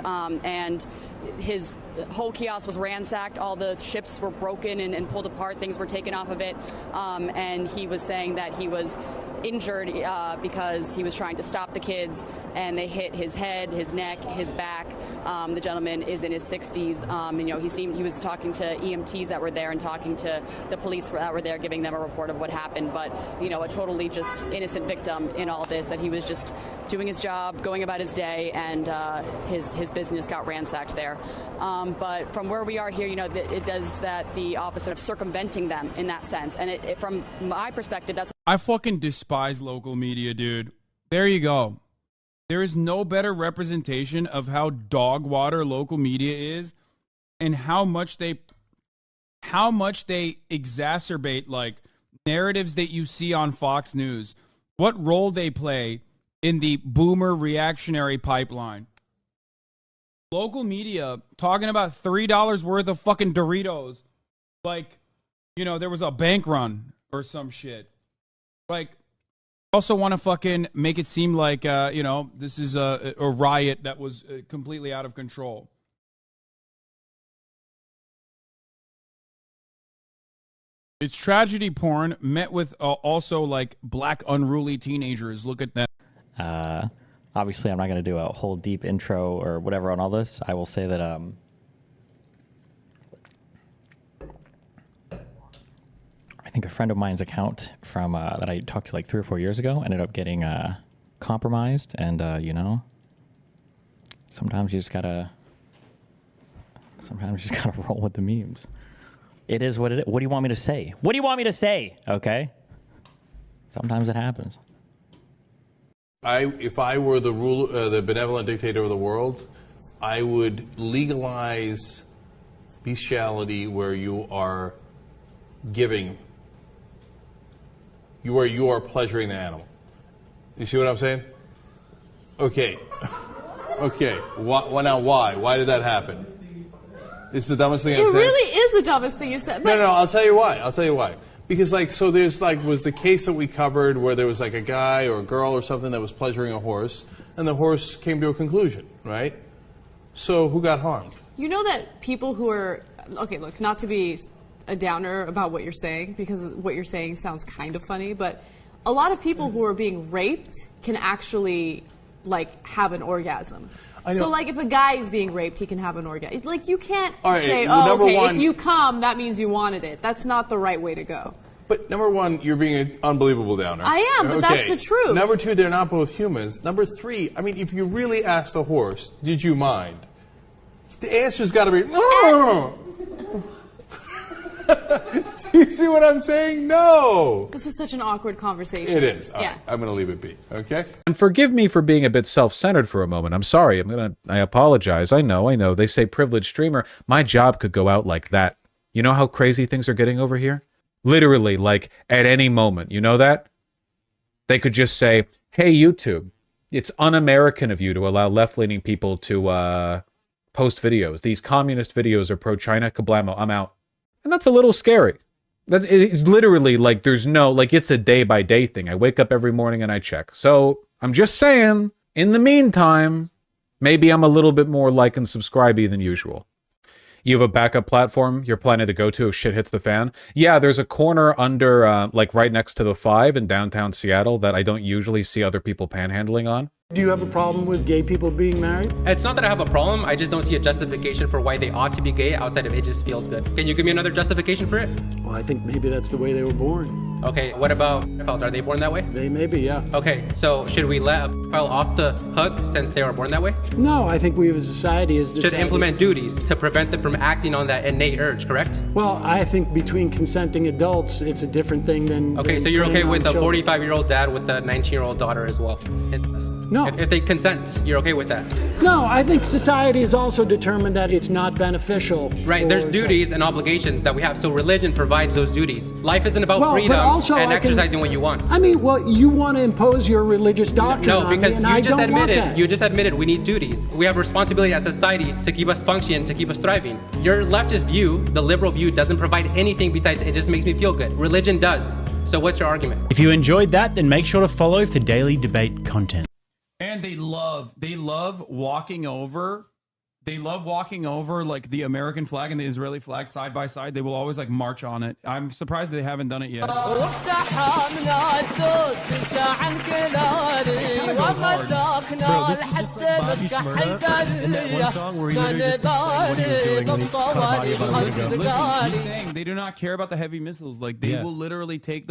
And his whole kiosk was ransacked. All the chips were broken and pulled apart. Things were taken off of it. And he was saying that he was injured because he was trying to stop the kids, and they hit his head, his neck, his back. The gentleman is in his 60s. And, you know, he was talking to EMTs that were there and talking to the police that were there, giving them a report of what happened. But, you know, a totally just innocent victim in all this, that he was just doing his job, going about his day, and his business got ransacked there. But from where we are here, you know, it does that the officer of circumventing them in that sense. And it from my perspective, that's... I fucking despise local media, dude. There you go. There is no better representation of how dog water local media is, and how much they exacerbate like narratives that you see on Fox News. What role they play in the boomer reactionary pipeline. Local media talking about $3 worth of fucking Doritos. Like, you know, there was a bank run or some shit. Like, also want to fucking make it seem like, you know, this is a riot that was completely out of control. It's tragedy porn met with also like black unruly teenagers. Look at that. Obviously, I'm not going to do a whole deep intro or whatever on all this. I will say that I think a friend of mine's account from that I talked to like 3 or 4 years ago ended up getting compromised, and you know, sometimes you just gotta roll with the memes. It is what it is. What do you want me to say? What do you want me to say? Okay. Sometimes it happens. If I were the benevolent dictator of the world, I would legalize bestiality where you are giving, where you are pleasuring the animal. You see what I'm saying? Okay. Okay. Now why? Why did that happen? It's the dumbest thing I've said. It really is the dumbest thing you said. No, I'll tell you why. Because, like, so there's, like, was the case that we covered where there was, like, a guy or a girl or something that was pleasuring a horse, and the horse came to a conclusion, right? So who got harmed? You know that people who are, okay, look, not to be a downer about what you're saying, because what you're saying sounds kind of funny, but a lot of people who are being raped can actually, like, have an orgasm. So, like, if a guy is being raped, he can have an orgasm. Like, you can't say, if you come, that means you wanted it. That's not the right way to go. But number one, you're being an unbelievable downer. I am, but that's the truth. Number two, they're not both humans. Number three, I mean, if you really asked the horse, did you mind? The answer's got to be, no! Do you see what I'm saying? No! This is such an awkward conversation. It is. Yeah. I'm going to leave it be, okay? And forgive me for being a bit self-centered for a moment. I'm sorry. I apologize. I know. They say privileged streamer. My job could go out like that. You know how crazy things are getting over here? Literally, like, at any moment. You know that? They could just say, hey, YouTube, it's un-American of you to allow left-leaning people to post videos. These communist videos are pro-China. Kablamo, I'm out. And that's a little scary. It's literally like there's no, like, it's a day-by-day thing. I wake up every morning and I check. So I'm just saying, in the meantime, maybe I'm a little bit more like and subscribey than usual. You have a backup platform you're planning to go to if shit hits the fan? Yeah, there's a corner under, like, right next to the 5 in downtown Seattle that I don't usually see other people panhandling on. Do you have a problem with gay people being married? It's not that I have a problem, I just don't see a justification for why they ought to be gay outside of it just feels good. Can you give me another justification for it? Well, I think maybe that's the way they were born. Okay, what about pedophiles? Are they born that way? They may be, yeah. Okay, so should we let a pedophile off the hook since they were born that way? No, I think we as a society has decided... Should implement duties to prevent them from acting on that innate urge, correct? Well, I think between consenting adults, it's a different thing than... Okay, so you're okay with a 45-year-old dad with a 19-year-old daughter as well? No. If they consent, you're okay with that? No, I think society has also determined that it's not beneficial. Right, there's duties and obligations that we have, so religion provides those duties. Life isn't about freedom and exercising what you want. I mean, well, you want to impose your religious doctrine on me, and I don't want that. You just admitted we need duties. We have responsibility as a society to keep us functioning, to keep us thriving. Your leftist view, the liberal view, doesn't provide anything besides it just makes me feel good. Religion does. So what's your argument? If you enjoyed that, then make sure to follow for daily debate content. And they love walking over They love walking over like the American flag and the Israeli flag side by side. They will always like march on it. I'm surprised they haven't done it yet. He's saying they do not care about the heavy missiles. Like they will literally take the